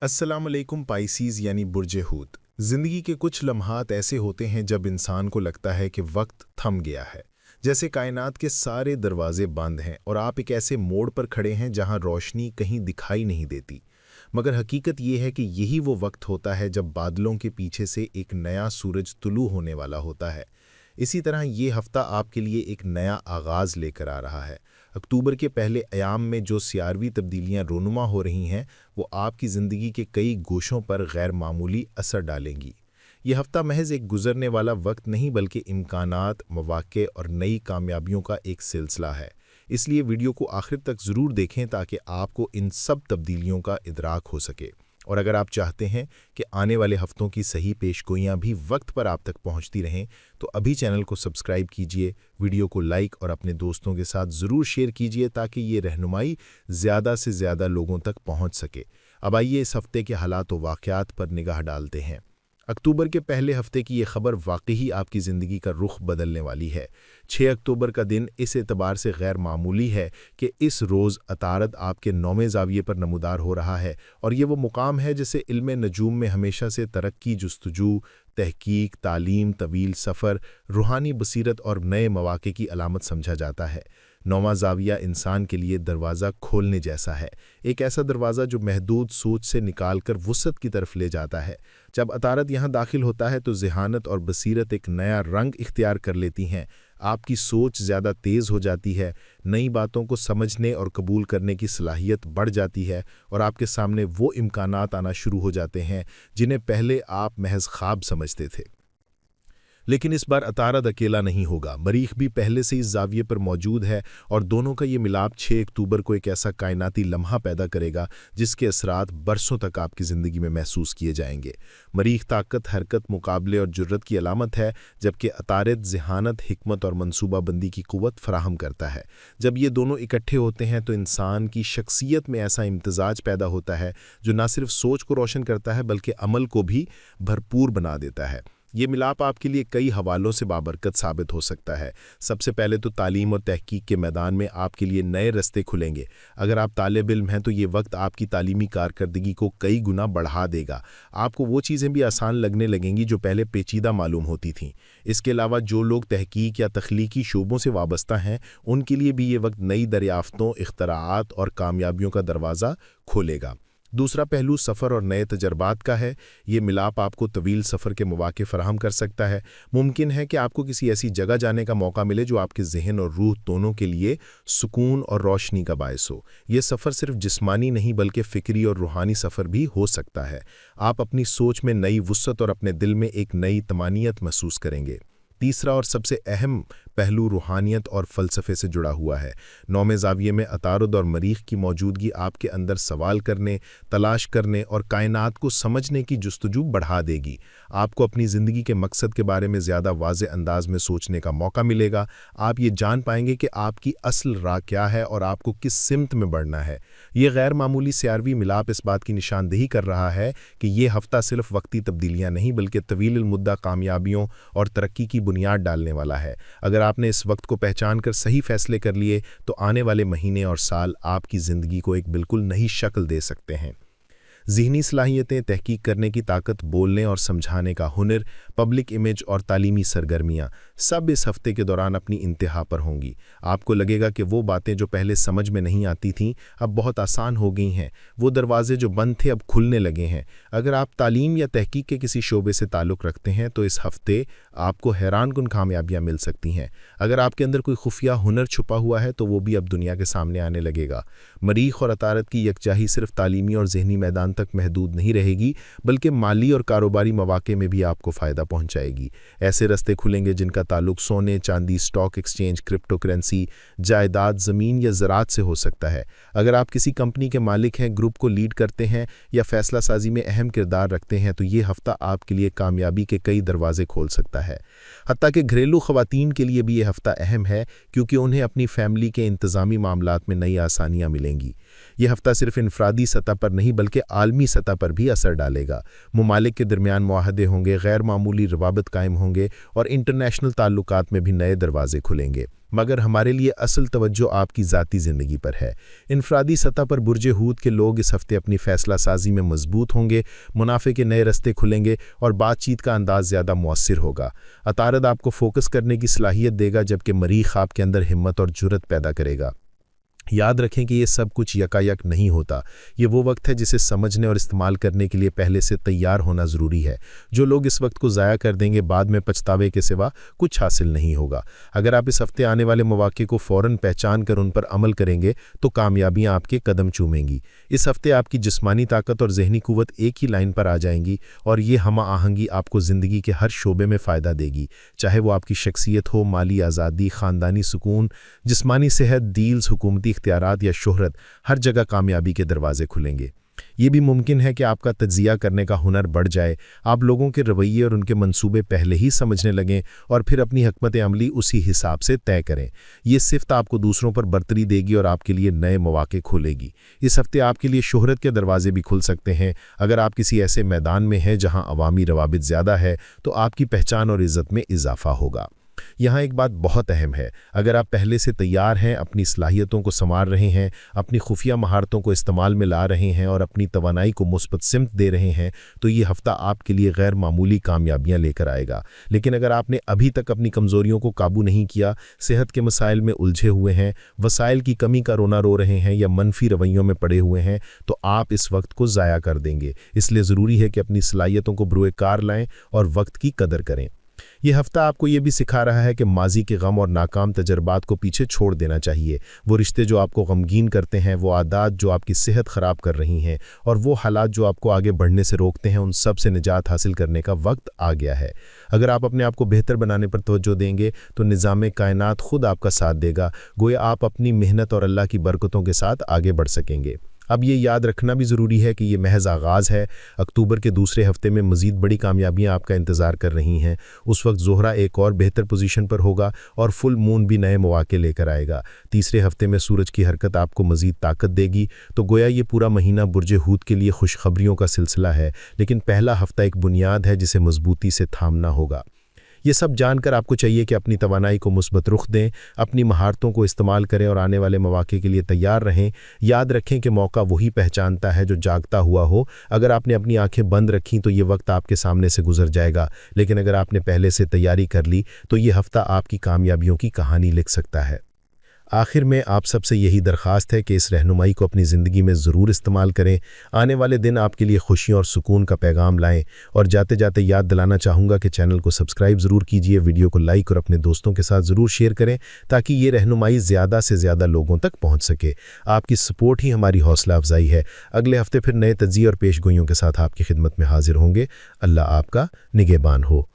अस्सलाम वालेकुम पाइसीज़ यानी बुर्ज हूत। ज़िंदगी के कुछ लम्हात ऐसे होते हैं जब इंसान को लगता है कि वक्त थम गया है, जैसे कायनात के सारे दरवाजे बंद हैं और आप एक ऐसे मोड़ पर खड़े हैं जहां रोशनी कहीं दिखाई नहीं देती। मगर हकीकत ये है कि यही वो वक्त होता है जब बादलों के पीछे से एक नया सूरज तुलू होने वाला होता है। इसी तरह ये हफ्ता आपके लिए एक नया आगाज़ लेकर आ रहा है। अक्टूबर के पहले अयाम में जो सियारवी तब्दीलियां रोनुमा हो रही हैं, वो आपकी ज़िंदगी के कई गोशों पर गैर मामूली असर डालेंगी। ये हफ्ता महज एक गुजरने वाला वक्त नहीं बल्कि इम्कानात, मौक़े और नई कामयाबियों का एक सिलसिला है। इसलिए वीडियो को आखिर तक ज़रूर देखें ताकि आपको इन सब तब्दीलियों का इदराक हो सके। और अगर आप चाहते हैं कि आने वाले हफ्तों की सही पेशगोइयाँ भी वक्त पर आप तक पहुँचती रहें, तो अभी चैनल को सब्सक्राइब कीजिए, वीडियो को लाइक और अपने दोस्तों के साथ ज़रूर शेयर कीजिए ताकि ये रहनुमाई ज़्यादा से ज़्यादा लोगों तक पहुँच सके। अब आइए इस हफ्ते के हालात व वाक़यात पर निगाह डालते हैं। अक्टूबर के पहले हफ्ते की ये खबर वाकई ही आपकी ज़िंदगी का रुख बदलने वाली है। 6 अक्टूबर का दिन इस एतबार से गैर मामूली है कि इस रोज़ अतारद आपके 9वें ज़ाविये पर नमूदार हो रहा है और ये वो मुकाम है जिसे इल्म नजूम में हमेशा से तरक्की, जुस्तजू, तहकीक, तालीम, तवील सफ़र, रूहानी बसीरत और नए मौक़े की अलामत समझा जाता है। 9वां ज़ाविया इंसान के लिए दरवाज़ा खोलने जैसा है, एक ऐसा दरवाज़ा जो महदूद सोच से निकालकर वुसअत की तरफ ले जाता है। जब अतारद यहाँ दाखिल होता है तो ज़हानत और बसीरत एक नया रंग इख्तियार कर लेती हैं। आपकी सोच ज़्यादा तेज़ हो जाती है, नई बातों को समझने और कबूल करने की सलाहियत बढ़ जाती है और आपके सामने वो इम्कानात आना शुरू हो जाते हैं जिन्हें पहले आप महज ख्वाब समझते थे। लेकिन इस बार अतारद अकेला नहीं होगा। मरीख भी पहले से इस ज़ाविये पर मौजूद है और दोनों का ये मिलाप 6 अक्टूबर को एक ऐसा कायनाती लम्हा पैदा करेगा जिसके असरात बरसों तक आपकी ज़िंदगी में महसूस किए जाएंगे। मरीख ताकत, हरकत, मुकाबले और जुर्रत की अलामत है, जबकि अतारद ज़हानत, हिकमत और मनसूबाबंदी की क़ुव्वत फराहम करता है। जब ये दोनों इकट्ठे होते हैं तो इंसान की शख्सियत में ऐसा इम्तिजाज पैदा होता है जो न सिर्फ सोच को रोशन करता है बल्कि अमल को भी भरपूर बना देता है। ये मिलाप आपके लिए कई हवालों से बाबरकत साबित हो सकता है। सबसे पहले तो तालीम और तहकीक के मैदान में आपके लिए नए रास्ते खुलेंगे। अगर आप तालिब इल्म हैं तो ये वक्त आपकी तालीमी कारकर्दगी को कई गुना बढ़ा देगा। आपको वो चीज़ें भी आसान लगने लगेंगी जो पहले पेचीदा मालूम होती थीं। इसके अलावा जो लोग तहकीक या तख्लीकी शोबों से वाबस्ता हैं, उनके लिए भी ये वक्त नई दरियाफ्तों, इख्तराआत और कामयाबियों का दरवाज़ा खोलेगा। दूसरा पहलू सफ़र और नए तजर्बात का है। ये मिलाप आपको तवील सफ़र के मौक़े फ़राहम कर सकता है। मुमकिन है कि आपको किसी ऐसी जगह जाने का मौका मिले जो आपके ज़हन और रूह दोनों के लिए सुकून और रोशनी का बायस हो। ये सफ़र सिर्फ जिस्मानी नहीं बल्कि फ़िक्री और रूहानी सफ़र भी हो सकता है। आप अपनी सोच में नई वुसअत और अपने दिल में एक नई तमानियत महसूस करेंगे। तीसरा और सबसे अहम पहलू रूहानियत और फ़लसफ़े से जुड़ा हुआ है। 9वें ज़ाविये में अतारद और मरीख की मौजूदगी आपके अंदर सवाल करने, तलाश करने और कायनात को समझने की जुस्तजू बढ़ा देगी। आपको अपनी ज़िंदगी के मकसद के बारे में ज़्यादा वाज़ेह अंदाज में सोचने का मौका मिलेगा। आप ये जान पाएंगे कि आपकी असल राह क्या है और आपको किस सिमत में बढ़ना है। ये गैर मामूली सियारवी मिलाप इस बात की निशानदेही कर रहा है कि ये हफ़्ता सिर्फ वक्ती तब्दीलियाँ नहीं बल्कि तवील मुद्दा कामयाबियों और तरक्की की बुनियाद डालने वाला है। अगर आपने इस वक्त को पहचान कर सही फैसले कर लिए तो आने वाले महीने और साल आपकी ज़िंदगी को एक बिल्कुल नई शक्ल दे सकते हैं। ज़हनी सलाहियतें, तहकीक करने की ताकत, बोलने और समझाने का हुनर, पब्लिक इमेज और तालीमी सरगर्मियाँ सब इस हफ्ते के दौरान अपनी इंतहा पर होंगी। आपको लगेगा कि वो बातें जो पहले समझ में नहीं आती थीं अब बहुत आसान हो गई हैं। वो दरवाजे जो बंद थे अब खुलने लगे हैं। अगर आप तालीम या तहकीक के किसी शोबे से ताल्लुक़ रखते हैं तो इस हफ्ते आपको हैरानकुन कामयाबियाँ मिल सकती हैं। अगर आपके अंदर कोई खुफिया हुनर छुपा हुआ है तो वो भी अब दुनिया के सामने आने लगेगा। मरीख और अतारद की यकजाही सिर्फ तालीमी और ज़हनी मैदान तक महदूद नहीं रहेगी बल्कि माली और कारोबारी मौक़े में भी आपको फ़ायदा पहुंचाएगी। ऐसे रास्ते खुलेंगे जिनका ताल्लुक सोने, चांदी, स्टॉक एक्सचेंज, क्रिप्टो करेंसी, जायदाद, ज़मीन या ज़राअत से हो सकता है। अगर आप किसी कंपनी के मालिक हैं, ग्रुप को लीड करते हैं या फ़ैसला साजी में अहम किरदार रखते हैं तो ये हफ़्ता आपके लिए कामयाबी के कई दरवाजे खोल सकता है। हत्ता कि घरेलू ख़वातीन के लिए भी ये हफ़्ता अहम है क्योंकि उन्हें अपनी फैमिली के इंतज़ामी मामलात में नई आसानियाँ मिलेंगी। ये हफ़्ता सिर्फ इनफरादी सतह पर नहीं बल्कि आलमी सतह पर भी असर डालेगा। मुमालिक के दरमियान मुआहदे होंगे, गैर मामूली रवाबत कायम होंगे और इंटरनेशनल ताल्लुकात में भी नए दरवाजे खुलेंगे। मगर हमारे लिए असल तवज्जो आपकी ज़ाती ज़िंदगी पर है। इनफरादी सतह पर बुर्ज हूत के लोग इस हफ्ते अपनी फ़ैसला साजी में मजबूत होंगे, मुनाफे के नए रास्ते खुलेंगे और बातचीत का अंदाज ज़्यादा मुअस्सिर होगा। अतारद आपको फोकस करने की सलाहियत देगा, जबकि मरीख आपके अंदर हिम्मत और जुर्रत पैदा करेगा। याद रखें कि ये सब कुछ यकायक नहीं होता। ये वो वक्त है जिसे समझने और इस्तेमाल करने के लिए पहले से तैयार होना ज़रूरी है। जो लोग इस वक्त को ज़ाया कर देंगे, बाद में पछतावे के सिवा कुछ हासिल नहीं होगा। अगर आप इस हफ्ते आने वाले मौके को फ़ौरन पहचान कर उन पर अमल करेंगे तो कामयाबियाँ आपके कदम चूमेंगी। इस हफ्ते आपकी जिस्मानी ताकत और जहनी कुव्वत एक ही लाइन पर आ जाएंगी और ये हम आहंगी आपको ज़िंदगी के हर शोबे में फ़ायदा देगी, चाहे वो आपकी शख्सियत हो, माली आज़ादी, ख़ानदानी सुकून, जिस्मानी सेहत, डील्स, हुकूमती इख्तियारात या शोहरत। हर जगह कामयाबी के दरवाजे खुलेंगे। ये भी मुमकिन है कि आपका तज्जिया करने का हुनर बढ़ जाए, आप लोगों के रवैये और उनके मंसूबे पहले ही समझने लगें और फिर अपनी हिकमत अमली उसी हिसाब से तय करें। ये सिफ्त आपको दूसरों पर बरतरी देगी और आपके लिए नए मौके खोलेगी। इस हफ्ते आपके लिए शोहरत के दरवाजे भी खुल सकते हैं। अगर आप किसी ऐसे मैदान में हैं जहां अवामी रवाबित ज़्यादा है तो आपकी पहचान और इज़्ज़त में इजाफा होगा। यहाँ एक बात बहुत अहम है, अगर आप पहले से तैयार हैं, अपनी सलाहियतों को संवार रहे हैं, अपनी खुफिया महारतों को इस्तेमाल में ला रहे हैं और अपनी तवानाई को मुस्बत सिमत दे रहे हैं, तो ये हफ्ता आपके लिए गैर मामूली कामयाबियां लेकर आएगा। लेकिन अगर आपने अभी तक अपनी कमज़ोरियों को काबू नहीं किया, सेहत के मसाइल में उलझे हुए हैं, वसाइल की कमी का रोना रो रहे हैं या मनफी रवैयों में पड़े हुए हैं, तो आप इस वक्त को ज़ाया कर देंगे। इसलिए ज़रूरी है कि अपनी सलाहियतों को बरूए कार लाएँ और वक्त की कदर करें। यह हफ्ता आपको ये भी सिखा रहा है कि माजी के गम और नाकाम तजर्बात को पीछे छोड़ देना चाहिए। वो रिश्ते जो आपको गमगीन करते हैं, वो आदत जो आपकी सेहत ख़राब कर रही हैं और वो हालात जो आपको आगे बढ़ने से रोकते हैं, उन सब से निजात हासिल करने का वक्त आ गया है। अगर आप अपने आप को बेहतर बनाने पर तवज्जो देंगे तो निज़ाम कायनात खुद आपका साथ देगा। गोया आप अपनी मेहनत और अल्लाह की बरकतों के साथ आगे बढ़ सकेंगे। अब ये याद रखना भी ज़रूरी है कि ये महज आगाज़ है। अक्टूबर के दूसरे हफ्ते में मज़ीद बड़ी कामयाबियां आपका इंतज़ार कर रही हैं। उस वक्त ज़ोहरा एक और बेहतर पोजीशन पर होगा और फुल मून भी नए मौके लेकर आएगा। तीसरे हफ्ते में सूरज की हरकत आपको मज़ीद ताकत देगी। तो गोया ये पूरा महीना बुर्ज हूत के लिए खुशखबरियों का सिलसिला है, लेकिन पहला हफ्ता एक बुनियाद है जिसे मजबूती से थामना होगा। ये सब जानकर आपको चाहिए कि अपनी तवानाई को मुस्बत रुख दें, अपनी महारतों को इस्तेमाल करें और आने वाले मौके के लिए तैयार रहें। याद रखें कि मौका वही पहचानता है जो जागता हुआ हो। अगर आपने अपनी आंखें बंद रखीं तो ये वक्त आपके सामने से गुजर जाएगा, लेकिन अगर आपने पहले से तैयारी कर ली तो ये हफ्ता आपकी कामयाबियों की कहानी लिख सकता है। आखिर में आप सबसे यही दरख्वास्त है कि इस रहनुमाई को अपनी ज़िंदगी में ज़रूर इस्तेमाल करें। आने वाले दिन आपके लिए खुशियों और सुकून का पैगाम लाएं। और जाते जाते याद दिलाना चाहूँगा कि चैनल को सब्सक्राइब ज़रूर कीजिए, वीडियो को लाइक और अपने दोस्तों के साथ ज़रूर शेयर करें ताकि ये रहनुमाई ज़्यादा से ज़्यादा लोगों तक पहुँच सके। आपकी सपोर्ट ही हमारी हौसला अफजाई है। अगले हफ्ते फिर नए तज्ज़िये और पेशगोइयों के साथ आपकी खिदमत में हाजिर होंगे। अल्लाह आपका निगहबान हो।